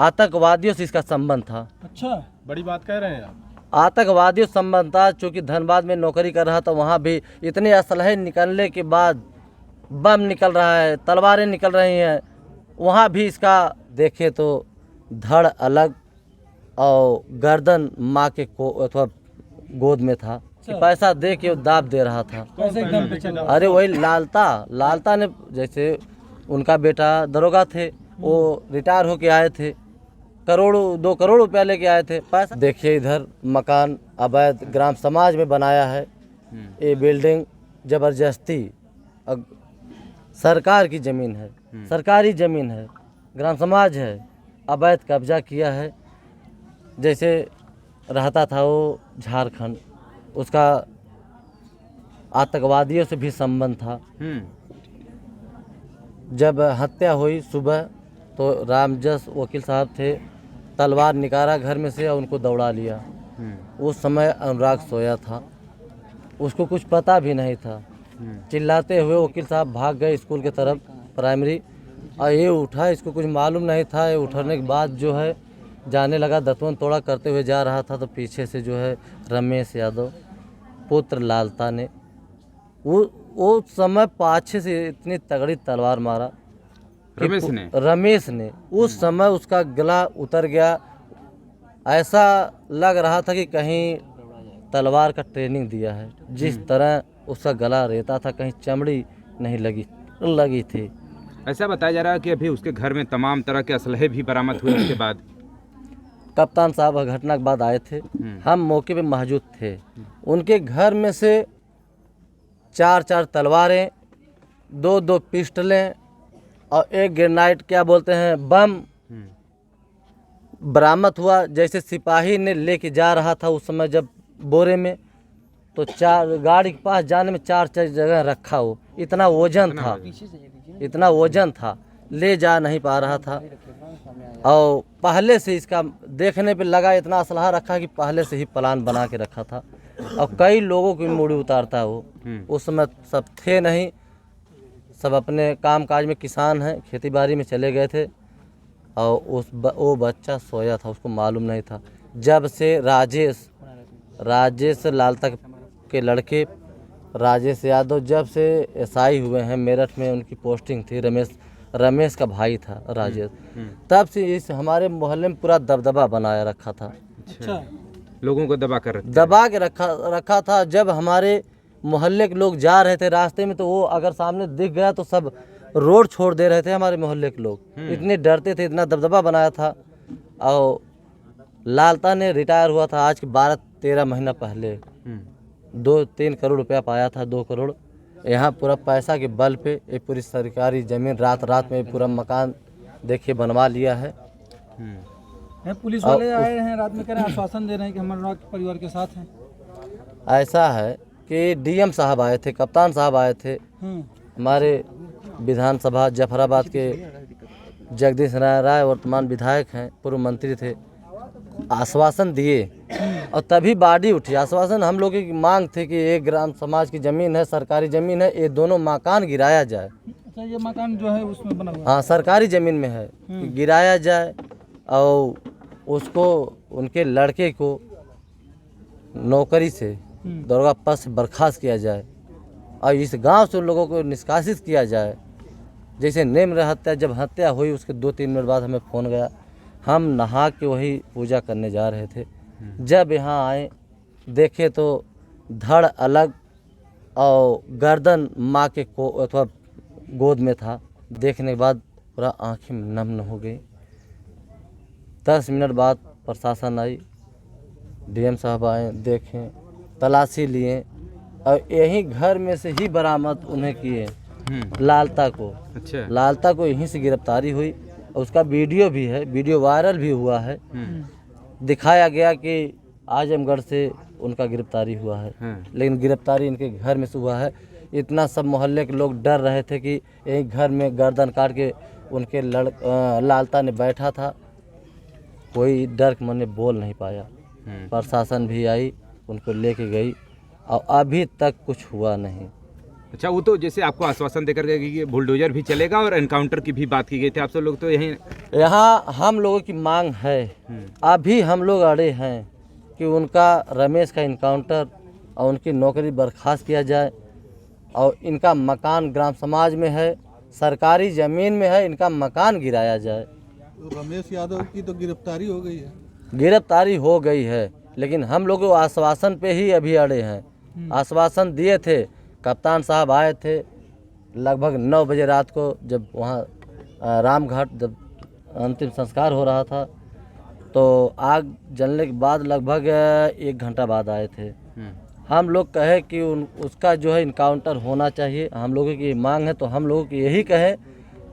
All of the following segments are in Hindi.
आतंकवादियों से इसका संबंध था। अच्छा, बड़ी बात कह रहे हैं आप। आतंकवादियों से संबंध था, चूँकि धनबाद में नौकरी कर रहा था, वहाँ भी इतने असलहे निकलने के बाद बम निकल रहा है, तलवारें निकल रही हैं, वहाँ भी इसका देखे तो धड़ अलग और गर्दन माँ के को अथवा गोद में था कि पैसा दे के वो दाब दे रहा था। कैसे एकदम पे चला? अरे वही लालता ने, जैसे उनका बेटा दरोगा थे, वो रिटायर होके आए थे, 2 करोड़ रुपया लेके आए थे। पैसा देखिए, इधर मकान अवैध ग्राम समाज में बनाया है। ये बिल्डिंग जबरदस्ती सरकार की ज़मीन है, सरकारी ज़मीन है, ग्राम समाज है, अवैध कब्जा किया है। जैसे रहता था वो झारखंड, उसका आतंकवादियों से भी संबंध था। जब हत्या हुई सुबह, तो रामजस वकील साहब थे, तलवार निकाला घर में से और उनको दौड़ा लिया। उस समय अनुराग सोया था, उसको कुछ पता भी नहीं था। चिल्लाते हुए वकील साहब भाग गए स्कूल की तरफ, प्राइमरी, और ये उठा, इसको कुछ मालूम नहीं था। ये उठने के बाद जो है जाने लगा, दतवन तोड़ा करते हुए जा रहा था, तो पीछे से जो है रमेश यादव पुत्र लालता ने वो समय पाछे से इतनी तगड़ी तलवार मारा, रमेश ने उस समय उसका गला उतर गया। ऐसा लग रहा था कि कहीं तलवार का ट्रेनिंग दिया है। जिस तरह उसका गला रहता था, कहीं चमड़ी नहीं लगी थी। ऐसा बताया जा रहा है कि अभी उसके घर में तमाम तरह के असलहे भी बरामद हुए उसके बाद। कप्तान साहब घटना के बाद आए थे, हम मौके पे मौजूद थे। उनके घर में से 4 तलवारें, 2 पिस्टलें और 1 ग्रेनाइट, क्या बोलते हैं, बम बरामद हुआ। जैसे सिपाही ने लेके जा रहा था उस समय, जब बोरे में, तो 4 गाड़ी के पास जाने में 4 जगह रखा हो, इतना वजन था, ले जा नहीं पा रहा था। और पहले से इसका देखने पे लगा इतना असलहा रखा कि पहले से ही प्लान बना के रखा था। और कई लोगों की मूड़ी उतारता वो, उस समय सब थे नहीं, सब अपने काम काज में किसान हैं, खेती बाड़ी में चले गए थे। और वो बच्चा सोया था, उसको मालूम नहीं था। जब से राजेश लालता के लड़के राजेश यादव जब से एसआई हुए हैं, मेरठ में उनकी पोस्टिंग थी, रमेश का भाई था राजेश, तब से इस हमारे मोहल्ले में पूरा दबदबा बनाया रखा था। अच्छा, लोगों को दबा के रखा था। जब हमारे मोहल्ले के लोग जा रहे थे रास्ते में, तो वो अगर सामने दिख गया तो सब रोड छोड़ दे रहे थे। हमारे मोहल्ले के लोग इतने डरते थे, इतना दबदबा बनाया था। और लालता ने रिटायर हुआ था आज के 12-13 महीना पहले, 2-3 करोड़ रुपया पाया था, 2 करोड़। यहाँ पूरा पैसा के बल पे ये पूरी सरकारी ज़मीन रात में पूरा मकान देखिए बनवा लिया है। पुलिस वाले आए हैं रात में, कह रहे हैं, आश्वासन दे रहे हैं कि हम अनुराग के परिवार के साथ हैं। ऐसा है कि डीएम साहब आए थे, कप्तान साहब आए थे, हमारे विधानसभा जफराबाद के जगदीश राय वर्तमान विधायक हैं, पूर्व मंत्री थे, आश्वासन दिए और तभी बाडी उठी। आश्वासन हम लोगों की मांग थी कि एक ग्राम समाज की ज़मीन है, सरकारी ज़मीन है, ये दोनों मकान गिराया जाए। अच्छा, ये मकान जो है उसमें बना हुआ? हाँ, सरकारी ज़मीन में है, गिराया जाए और उसको, उनके लड़के को नौकरी से, दरोगा पद से बर्खास्त किया जाए और इस गांव से उन लोगों को निष्कासित किया जाए। जैसे नेम्र हत्या, जब हत्या हुई उसके 2-3 मिनट बाद हमें फ़ोन गया, हम नहा के वही पूजा करने जा रहे थे। जब यहाँ आए देखे तो धड़ अलग और गर्दन माँ के को अथवा गोद में था। देखने के बाद पूरा आँखें नम हो गई। 10 मिनट बाद प्रशासन आई, डीएम साहब आए, देखें, तलाशी लिए और यहीं घर में से ही बरामद उन्हें किए लालता को। अच्छा, लालता को यहीं से गिरफ्तारी हुई और उसका वीडियो भी है, वीडियो वायरल भी हुआ है। दिखाया गया कि आजमगढ़ से उनका गिरफ्तारी हुआ है, लेकिन गिरफ्तारी इनके घर में से हुआ है। इतना सब मोहल्ले के लोग डर रहे थे कि यही घर में गर्दन काट के उनके लालता ने बैठा था। कोई डर के मन बोल नहीं पाया। प्रशासन भी आई, उनको लेके गई और अभी तक कुछ हुआ नहीं। अच्छा, वो तो जैसे आपको आश्वासन देकर गए कि बुलडोजर भी चलेगा और एनकाउंटर की भी बात की गई थी, आप सब लोग तो यहीं यहाँ हम लोगों की मांग है, अभी हम लोग अड़े हैं कि उनका रमेश का इनकाउंटर और उनकी नौकरी बर्खास्त किया जाए और इनका मकान ग्राम समाज में है, सरकारी ज़मीन में है, इनका मकान गिराया जाए। रमेश यादव की तो गिरफ्तारी हो गई है। गिरफ्तारी हो गई है, लेकिन हम लोग आश्वासन पे ही अभी अड़े हैं। आश्वासन दिए थे, कप्तान साहब आए थे लगभग 9 बजे रात को, जब वहाँ रामघाट जब अंतिम संस्कार हो रहा था, तो आग जलने के बाद लगभग 1 घंटा बाद आए थे। हम लोग कहे कि उसका जो है इनकाउंटर होना चाहिए, हम लोगों की मांग है, तो हम लोगों की यही कहे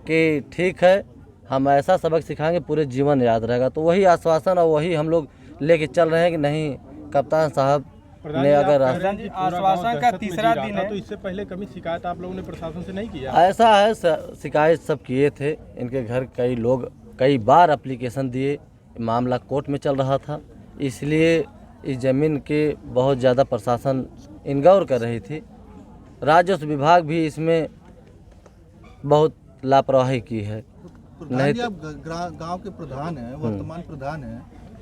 कि ठीक है, हम ऐसा सबक सिखाएंगे पूरे जीवन याद रहेगा। तो वही आश्वासन और वही हम लोग लेके चल रहे हैं कि नहीं, कप्तान साहब ने अगर आश्वासन का तीसरा दिन है, तो इससे पहले कभी शिकायत आप लोगों ने प्रशासन से नहीं किया? ऐसा है, शिकायत सब किए थे, इनके घर कई लोग कई बार एप्लीकेशन दिए, मामला कोर्ट में चल रहा था, इसलिए इस ज़मीन के बहुत ज़्यादा प्रशासन इनगौर कर रही थी। राजस्व विभाग भी इसमें बहुत लापरवाही की है। प्रधान जी, आप गांव के प्रधान हैं, वर्तमान प्रधान हैं,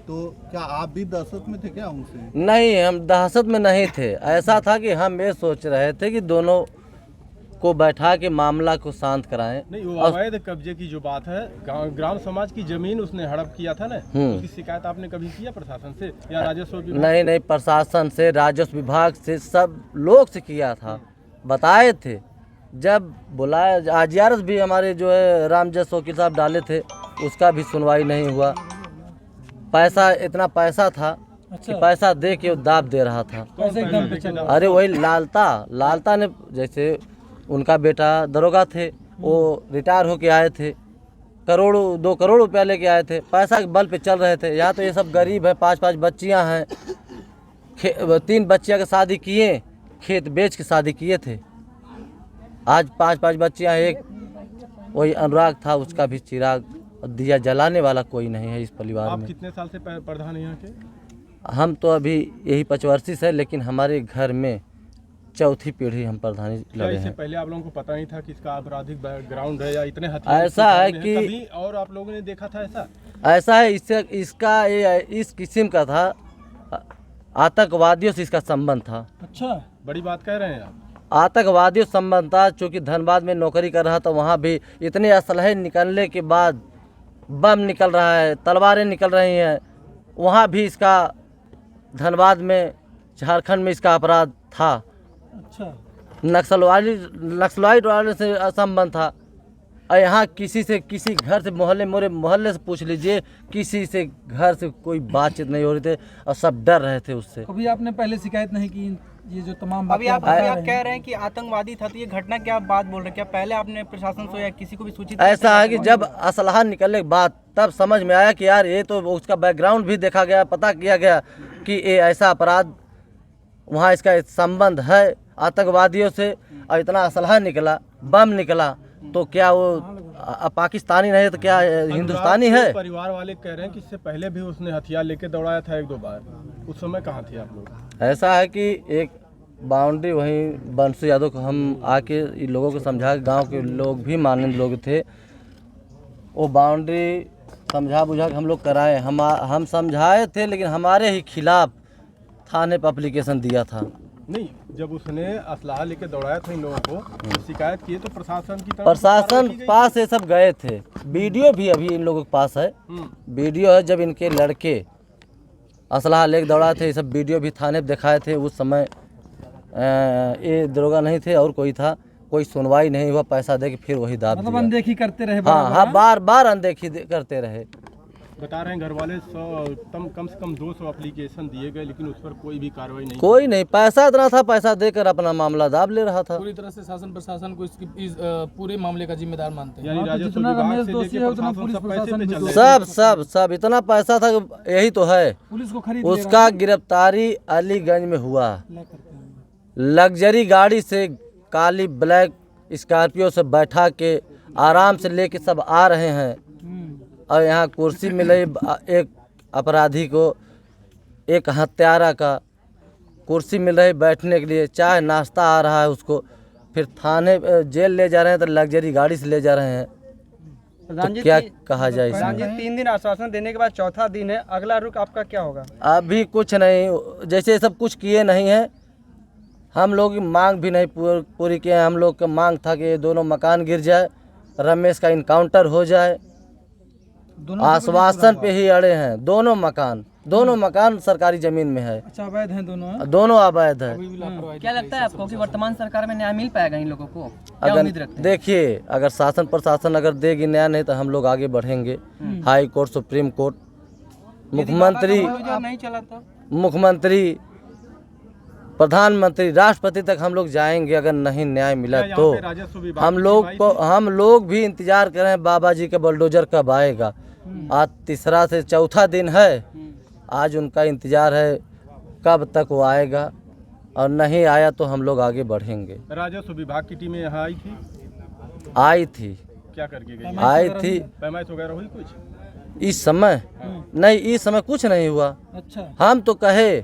तो क्या आप भी दहशत में थे क्या उनसे? नहीं, हम दहशत में नहीं थे। ऐसा था कि हम ये सोच रहे थे कि दोनों को बैठा के मामला को शांत कराएं। नहीं, वो अवैध कब्जे की जो बात है, ग्राम समाज की जमीन उसने हड़प किया था ना, उसकी शिकायत आपने कभी किया प्रशासन से या राजस्व विभाग? नहीं, प्रशासन से, राजस्व विभाग से, सब लोग से किया था, बताए थे। जब बुलाया, आरजीआरएस भी हमारे जो है रामजस वकील साहब डाले थे, उसका भी सुनवाई नहीं हुआ। पैसा, इतना पैसा था कि पैसा दे के वो दाब दे रहा था। अरे वही लालता ने, जैसे उनका बेटा दरोगा थे, वो रिटायर होके आए थे, 2 करोड़ रुपया लेके आए थे, पैसा के बल पे चल रहे थे। यहाँ तो ये सब गरीब है, 5 बच्चियाँ हैं, 3 बच्चियाँ की शादी किए, खेत बेच के शादी किए थे। आज 5 बच्चियाँ, एक वही अनुराग था, उसका भी चिराग दिया जलाने वाला कोई नहीं है इस परिवार में। आप कितने साल से प्रधान हैं यहाँ के? हम तो अभी यही 25 है, लेकिन हमारे घर में 4थी पीढ़ी हम प्रधानी लड़े इससे हैं। पहले आप लोगों को पता नहीं था कि इसका आपराधिक बैकग्राउंड है या इतने हथियार? ऐसा है कि कभी और आप लोगों ने देखा था ऐसा? ऐसा है, इसका ये इस किस्म का था, आतंकवादियों से इसका संबंध था। अच्छा, बड़ी बात कह रहे हैं आप। आतंकवादियों से संबंध था, चूँकि धनबाद में नौकरी कर रहा था, वहाँ भी इतने असलहे निकलने के बाद बम निकल रहा है, तलवारें निकल रही हैं, वहाँ भी इसका धनबाद में, झारखंड में इसका अपराध था। अच्छा, नक्सलवादी वाले से संबंध था। और यहाँ किसी घर से, मोहल्ले से पूछ लीजिए, किसी से घर से कोई बातचीत नहीं हो रही थी और सब डर रहे थे उससे। कभी आपने पहले शिकायत नहीं की? ये जो तमाम अभी आप कह रहे हैं कि आतंकवादी था, तो ये घटना क्या बात बोल रहे हैं? क्या पहले आपने प्रशासन से या किसी को भी सूचित? ऐसा है कि जब असलहा निकलने के बाद तब समझ में आया कि यार ये तो, उसका बैकग्राउंड भी देखा गया, पता किया गया कि ये ऐसा अपराध, वहाँ इसका संबंध है आतंकवादियों से, और इतना असलहा निकला, बम निकला, तो क्या वो पाकिस्तानी नहीं तो क्या हिंदुस्तानी है? परिवार वाले कह रहे हैं कि इससे पहले भी उसने हथियार लेके दौड़ाया था 1-2 बार। उस समय कहाँ थे आप लोग? ऐसा है कि एक बाउंड्री, वहीं बंसू यादव को हम आके इन लोगों को समझा, गांव के लोग भी मानने लोग थे, वो बाउंड्री समझा बुझा के हम लोग कराए, हम समझाए थे, लेकिन हमारे ही खिलाफ थाने पर एप्लीकेशन दिया था। नहीं, जब उसने असलाह लेके दौड़ाया था इन लोगों को, तो शिकायत की तो प्रशासन की तरफ प्रशासन पास ये सब गए थे, वीडियो भी अभी इन लोगों के पास है, वीडियो है, जब इनके लड़के असलाह लेके दौड़ाए थे, ये सब वीडियो भी थाने पे दिखाए थे। उस समय ये दरोगा नहीं थे और कोई था, कोई सुनवाई नहीं हुआ, पैसा दे के फिर वही दाब मतलब दिया। अनदेखी करते रहे? हाँ, बार अनदेखी करते रहे। बता रहे हैं घर वाले, कम से कम 200 एप्लीकेशन दिए गए, लेकिन उस पर कोई भी कार्रवाई नहीं। कोई नहीं, पैसा इतना था, पैसा देकर अपना मामला दाब ले रहा था। पूरी तरह से शासन प्रशासन को इस पूरे मामले का जिम्मेदार मानते हैं। यानी राजस्व जितना विभाग रमेश से दोषी लेके है, उतना प्रशासन पुलिस सब पैसे पे प्रशासन चल भी रहे हैं। सब इतना पैसा था, यही तो है। पुलिस को खरीद उसका गिरफ्तारी अलीगंज में हुआ, लग्जरी गाड़ी से, काली ब्लैक स्कॉर्पियो से बैठा के आराम से लेके सब आ रहे हैं, और यहाँ कुर्सी मिले एक अपराधी को, एक हत्यारा का कुर्सी मिल रही बैठने के लिए, चाय नाश्ता आ रहा है उसको, फिर थाने जेल ले जा रहे हैं तो लग्जरी गाड़ी से ले जा रहे हैं, तो क्या कहा जाए इसमें। 3 दिन आश्वासन देने के बाद चौथा दिन है, अगला रुख आपका क्या होगा? अभी कुछ नहीं, जैसे सब कुछ किए नहीं हैं, हम लोग की मांग भी नहीं पूरी किए हैं। हम लोग का मांग था कि ये दोनों मकान गिर जाए, रमेश का इनकाउंटर हो जाए। आश्वासन पे ही अड़े हैं। दोनों मकान सरकारी जमीन में है। अच्छा, अवैध हैं दोनों? हैं? दोनों अवैध है। क्या लगता है आपको कि वर्तमान सरकार में न्याय मिल पाएगा इन लोगों को? क्या उम्मीद रखते हैं? देखिए, अगर शासन प्रशासन अगर देगी न्याय, नहीं तो हम लोग आगे बढ़ेंगे। हाई कोर्ट, सुप्रीम कोर्ट, नहीं चला तो मुख्यमंत्री, प्रधानमंत्री, राष्ट्रपति तक हम लोग जाएंगे। अगर नहीं न्याय मिला तो हम लोग भी इंतजार कर रहे हैं बाबा जी का बुलडोजर कब आएगा। आज तीसरा से चौथा दिन है, आज उनका इंतजार है कब तक वो आएगा, और नहीं आया तो हम लोग आगे बढ़ेंगे। राजस्व विभाग की टीमें यहाँ आई थी। क्या करके गई? आई थी। पैमाइश वगैरह हुई कुछ इस समय नहीं, इस समय कुछ नहीं हुआ। अच्छा, हम तो कहे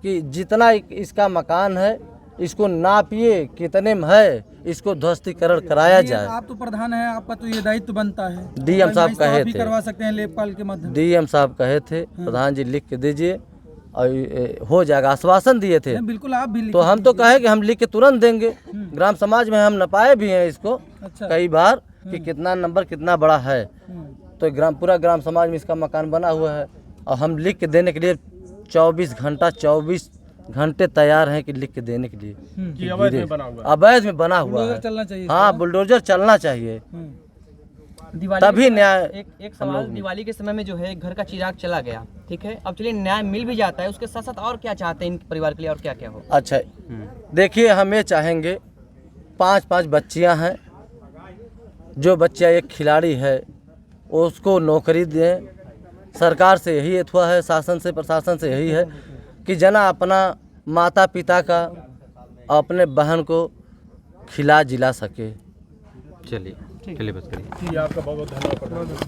कि जितना इसका मकान है इसको नापिए, कितने में है, इसको ध्वस्तीकरण कराया जाए। आप तो प्रधान हैं, आपका तो ये दायित्व बनता है। डीएम साहब कहे थे, करवा सकते हैं लेखपाल के माध्यम। डीएम साहब कहे थे प्रधान जी लिख के दीजिए और हो जाएगा, आश्वासन दिए थे। बिल्कुल, आप भी तो हम तो कहे कि हम लिख के तुरंत देंगे। ग्राम समाज में हम नपाए भी हैं इसको कई बार कि कितना नंबर कितना बड़ा है। तो पूरा ग्राम समाज में इसका मकान बना हुआ है, और हम लिख के देने के लिए 24 घंटे तैयार हैं कि लिख के देने के लिए। कि अवैध में बना हुआ है? अवैध में बना हुआ है। चलना चाहिए। हाँ, बुलडोजर चलना चाहिए, तभी न्याय। एक सवाल, दिवाली के समय में जो है घर का चिराग चला गया, ठीक है, अब चलिए न्याय मिल भी जाता है, उसके साथ साथ और क्या चाहते हैं इन परिवार के लिए, और क्या क्या हो? अच्छा, देखिए, हम ये चाहेंगे 5 बच्चियां हैं, जो बच्चा एक खिलाड़ी है उसको नौकरी दें। सरकार से यही अथवा है, शासन से प्रशासन से यही है कि जना अपना माता पिता का, अपने बहन को खिला जिला सके। चलिए बस करिए। आपका बहुत बहुत धन्यवाद।